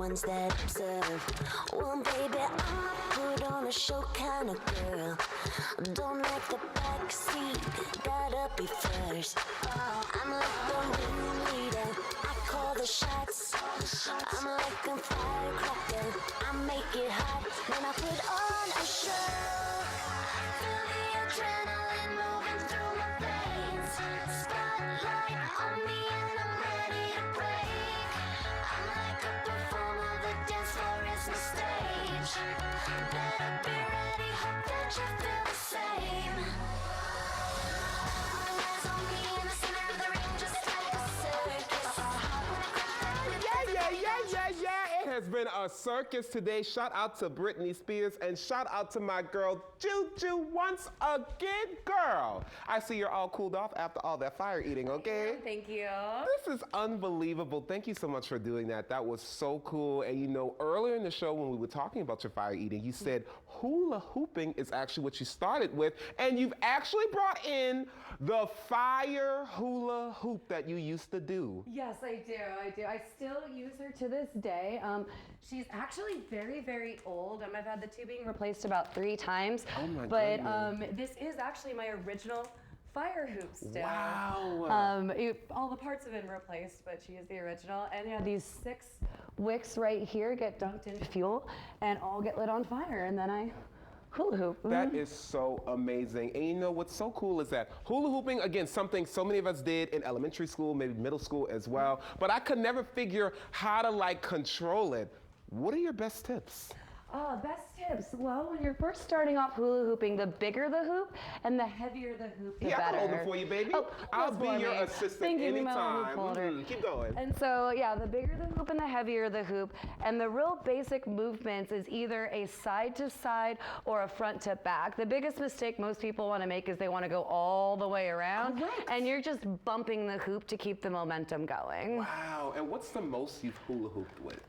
ones that observe. Well, baby, I'm a put on a show kind of girl. Don't like the backseat, gotta be first. I'm like the ringleader, I call the shots. I'm like a firecracker, I make it hot when I put on a show. Feel the adrenaline moving through my veins. Spotlight on me and I'm ready to break. I'm like a performer, the dance floor is my stage. Better be ready, hope that you feel the same. All eyes on me in the center of the ring, just like a circus. Yeah. It has been a circus today. Shout out to Britney Spears and shout out to my girl Juju once again. Girl, I see you're all cooled off after all that fire eating, okay? Thank you. This is unbelievable. Thank you so much for doing that. That was so cool. And you know, earlier in the show when we were talking about your fire eating, you said hula hooping is actually what you started with, and you've actually brought in the fire hula hoop that you used to do. Yes, I do. I still use her to this day. She's actually very, very old. I've had the tubing replaced about 3 times. Oh my goodness. This is actually my original fire hoop still. Wow. All the parts have been replaced, but she is the original. And yeah, these 6 wicks right here get dunked into fuel and all get lit on fire, and then I hula hoop. That is so amazing. And you know what's so cool is that hula hooping, again, something so many of us did in elementary school, maybe middle school as well, but I could never figure how to like control it. What are your best tips? Oh, best tips. Well, when you're first starting off hula hooping, the bigger the hoop and the heavier the hoop, the better. I can hold it for you, baby. I'll be your assistant anytime. Keep going. And so, yeah, the bigger the hoop and the heavier the hoop. And the real basic movements is either a side to side or a front to back. The biggest mistake most people want to make is they want to go all the way around. Correct. And you're just bumping the hoop to keep the momentum going. Wow. And what's the most you've hula hooped with?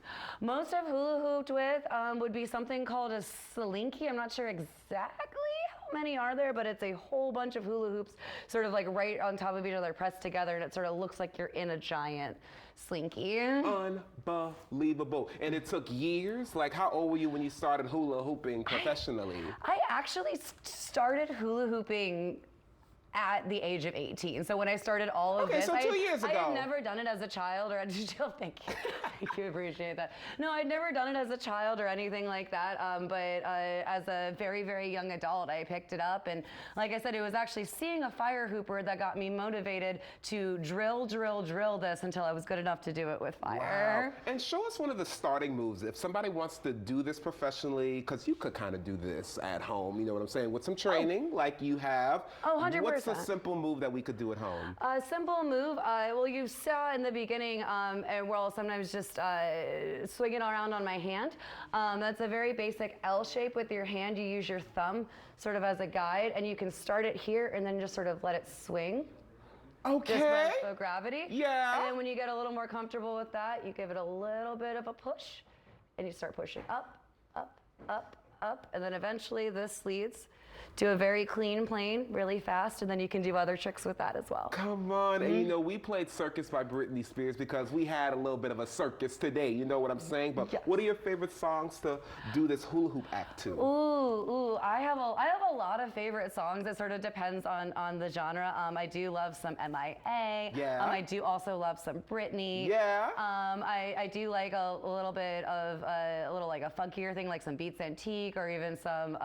Most I've hula hooped with would be something called a slinky. I'm not sure exactly how many are there, but it's a whole bunch of hula hoops sort of like right on top of each other pressed together, and it sort of looks like you're in a giant slinky. Unbelievable. And it took years? Like, how old were you when you started hula hooping professionally? I actually started hula hooping at the age of 18. So when I started all of this, so 2 years ago. I had never done it as a child or thank you. Thank you, appreciate that. No, I'd never done it as a child or anything like that. But as a very, very young adult, I picked it up. And like I said, it was actually seeing a fire hooper that got me motivated to drill this until I was good enough to do it with fire. Wow. And show us one of the starting moves. If somebody wants to do this professionally, because you could kind of do this at home, you know what I'm saying, with some training like you have. Oh, 100%. What's a simple move that we could do at home? A simple move, well, you saw in the beginning, and we'll sometimes just swing it around on my hand. That's a very basic L shape with your hand. You use your thumb sort of as a guide, and you can start it here and then just sort of let it swing. Okay. Just by gravity. Yeah. And then when you get a little more comfortable with that, you give it a little bit of a push, and you start pushing up, up, up, up, and then eventually this leads to a very clean plane really fast, and then you can do other tricks with that as well. Come on. And you know, we played Circus by Britney Spears because we had a little bit of a circus today, you know what I'm saying? But yes. What are your favorite songs to do this hula hoop act to? I have a lot of favorite songs. It sort of depends on the genre. I do love some MIA. Yeah. I do also love some Britney. Yeah. I do like a little bit of a little like a funkier thing, like some Beats Antique, or even some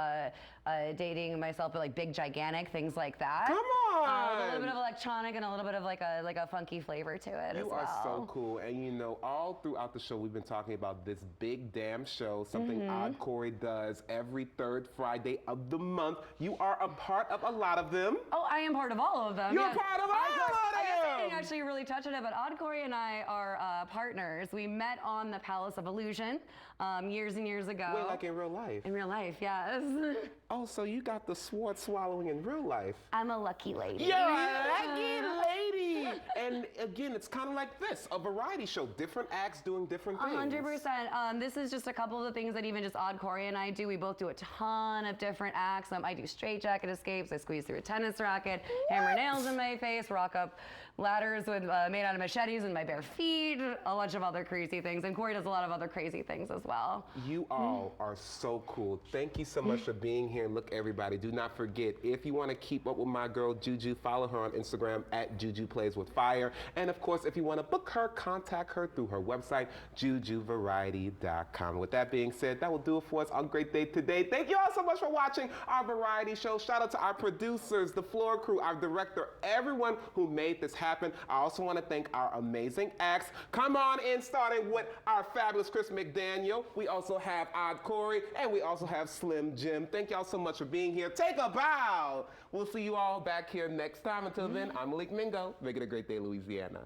dating myself, but like Big Gigantic, things like that. Come on. A little bit of electronic and a little bit of like a funky flavor to it as well. You are so cool. And you know, all throughout the show, we've been talking about this big damn show, something Odd Corey does every 3rd Friday of the month. You are a part of a lot of them. Oh, I am part of all of them. You're part of all of them. I guess I didn't actually really touch on it, but Odd Corey and I are partners. We met on the Palace of Illusion years and years ago. Wait, like in real life? In real life, yes. Oh, so you got the sword swallowing in real life. I'm a lucky lady. You're a lucky lady. Right. And again, it's kind of like this, a variety show, different acts doing different things. 100%. This is just a couple of the things that even just Odd Corey and I do. We both do a ton of different acts. I do straight jacket escapes. I squeeze through a tennis racket, hammer nails in my face, rock up ladders with made out of machetes in my bare feet, a bunch of other crazy things. And Corey does a lot of other crazy things as well. You all are so cool. Thank you so much for being here. Look, everybody, do not forget, if you want to keep up with my girl Juju, follow her on Instagram at Juju Plays with Fire. And of course, if you want to book her, contact her through her website, jujuvariety.com. With that being said, that will do it for us on Great Day Today. Thank you all so much for watching our variety show. Shout out to our producers, the floor crew, our director, everyone who made this happen. I also want to thank our amazing acts. Come on in, starting with our fabulous Chris McDaniel. We also have Odd Corey, and we also have Slim Jim. Thank y'all so much for being here. Take a bow. We'll see you all back here next time. Until then, I'm Malik Mingo. Make it a great day, Louisiana.